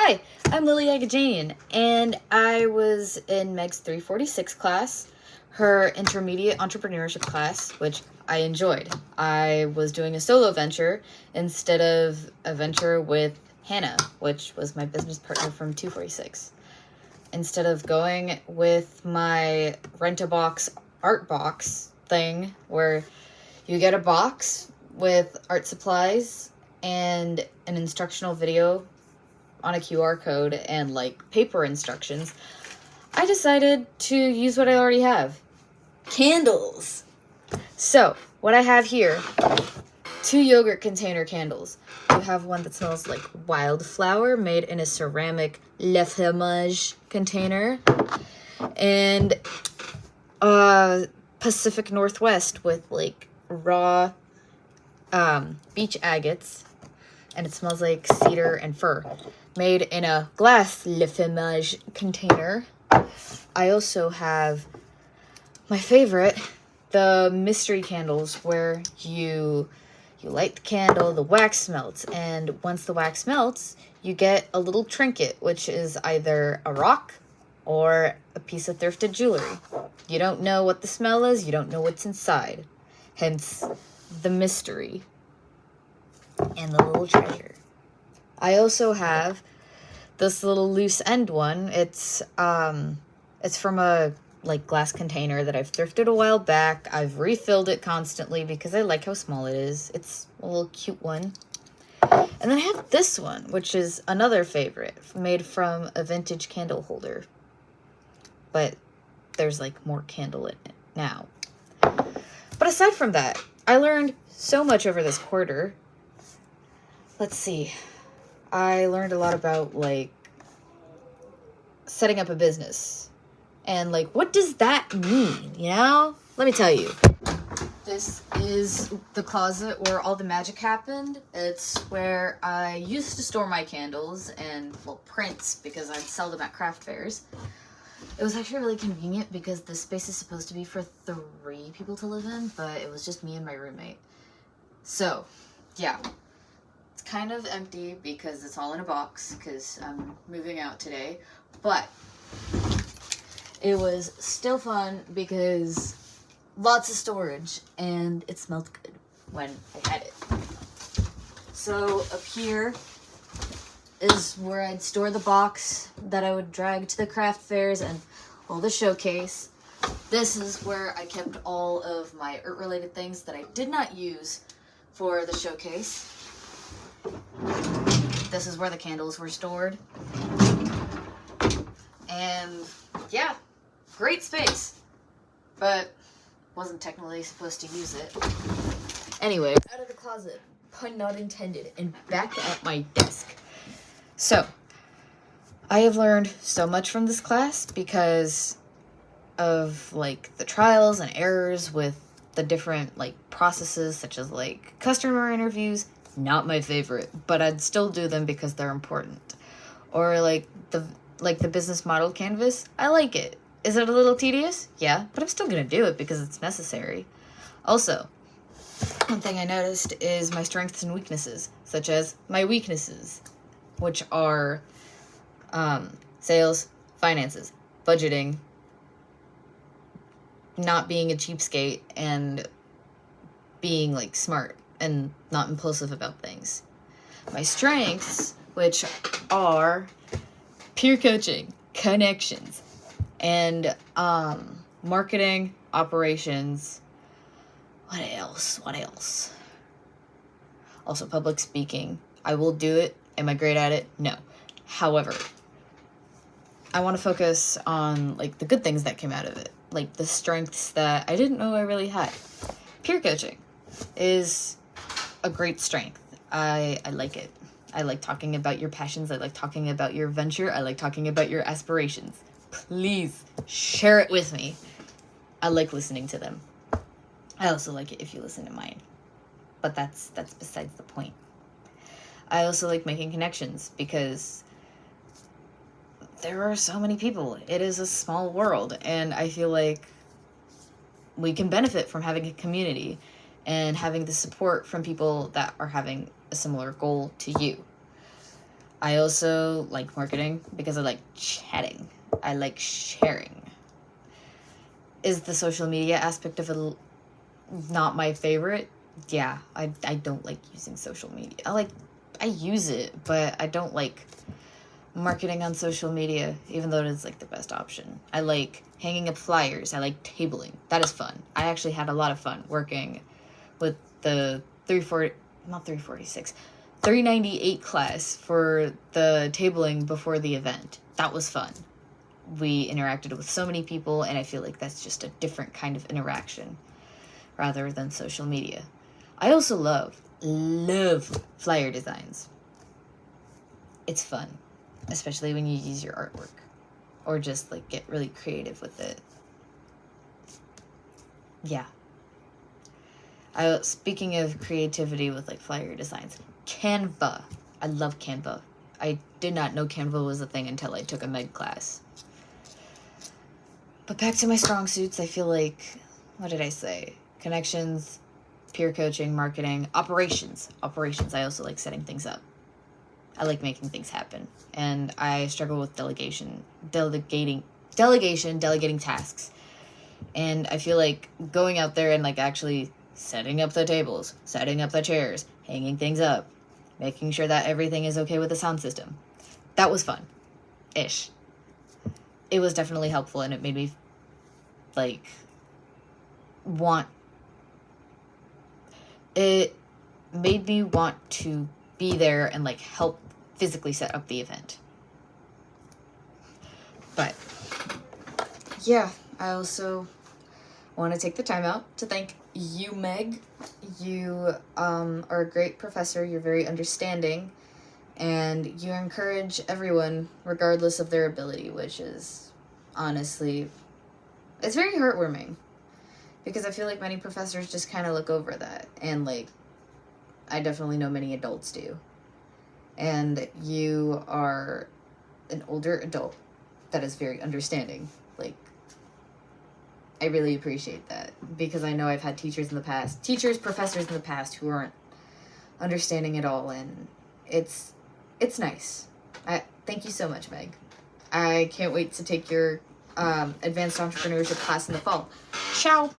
Hi, I'm Lily Agajanian, and I was in Meg's 346 class, her intermediate entrepreneurship class, which I enjoyed. I was doing a solo venture instead of a venture with Hannah, which was my business partner from 246. Instead of going with my rent-a-box art box thing, where you get a box with art supplies and an instructional video on a QR code and like paper instructions, I decided to use what I already have. Candles. So what I have here, 2 yogurt container candles. You have one that smells like wildflower made in a ceramic Le Fromage container, and Pacific Northwest with like raw beach agates, and it smells like cedar and fir, made in a glass Le Fromage container. I also have my favorite, the mystery candles, where you light the candle, the wax melts, and once the wax melts, you get a little trinket, which is either a rock or a piece of thrifted jewelry. You don't know what the smell is, you don't know what's inside. Hence, the mystery and the little treasure. I also have this little loose end one. It's from a like glass container that I've thrifted a while back. I've refilled it constantly because I like how small it is. It's a little cute one. And then I have this one, which is another favorite, made from a vintage candle holder. But there's like more candle in it now. But aside from that, I learned so much over this quarter. Let's see. I learned a lot about like setting up a business. And like, what does that mean, you know? Let me tell you. This is the closet where all the magic happened. It's where I used to store my candles and, well, prints, because I'd sell them at craft fairs. It was actually really convenient because this space is supposed to be for 3 people to live in, but it was just me and my roommate. So, yeah. It's kind of empty because it's all in a box because I'm moving out today. But it was still fun because lots of storage, and it smelled good when I had it. So up here is where I'd store the box that I would drag to the craft fairs and, well, the showcase. This is where I kept all of my art-related things that I did not use for the showcase. This is where the candles were stored. And yeah, great space, but wasn't technically supposed to use it. Anyway, out of the closet, pun not intended, and back at my desk. So, I have learned so much from this class because of like the trials and errors with the different like processes, such as like customer interviews. Not my favorite, but I'd still do them because they're important. Or like the business model canvas. I like it. Is it a little tedious? Yeah, but I'm still gonna do it because it's necessary. Also, one thing I noticed is my strengths and weaknesses, such as my weaknesses, which are sales, finances, budgeting, not being a cheapskate, and being like smart and not impulsive about things. My strengths, which are peer coaching, connections, and marketing, operations. What else? Also public speaking. I will do it. Am I great at it? No. However, I want to focus on like the good things that came out of it, like the strengths that I didn't know I really had. Peer coaching is a great strength. I like it. I like talking about your passions. I like talking about your venture. I like talking about your aspirations. Please share it with me. I like listening to them. I also like it if you listen to mine. But that's besides the point. I also like making connections because there are so many people. It is a small world, and I feel like we can benefit from having a community and having the support from people that are having a similar goal to you. I also like marketing because I like chatting. I like sharing. Is the social media aspect of it not my favorite? Yeah, I don't like using social media. I use it, but I don't like marketing on social media, even though it is like the best option. I like hanging up flyers. I like tabling. That is fun. I actually had a lot of fun working with the 398 class for the tabling before the event. That was fun. We interacted with so many people, and I feel like that's just a different kind of interaction rather than social media. I also love flyer designs. It's fun, especially when you use your artwork or just like get really creative with it. Yeah. Speaking of creativity with like flyer designs, Canva. I love Canva. I did not know Canva was a thing until I took a med class. But back to my strong suits, I feel like, what did I say? Connections, peer coaching, marketing, operations. Operations, I also like setting things up. I like making things happen. And I struggle with delegating tasks. And I feel like going out there and like actually setting up the tables, setting up the chairs, hanging things up, making sure that everything is okay with the sound system. That was fun. Ish. It was definitely helpful, and it made me like want to be there and like help physically set up the event. But yeah, I also want to take the time out to thank you, Meg. You are a great professor. You're very understanding, and you encourage everyone regardless of their ability, which is honestly, it's very heartwarming, because I feel like many professors just kind of look over that, and like I definitely know many adults do. And you are an older adult that is very understanding. Like, I really appreciate that, because I know I've had professors in the past who aren't understanding at all, and it's nice. Thank you so much, Meg. I can't wait to take your advanced entrepreneurship class in the fall. Ciao.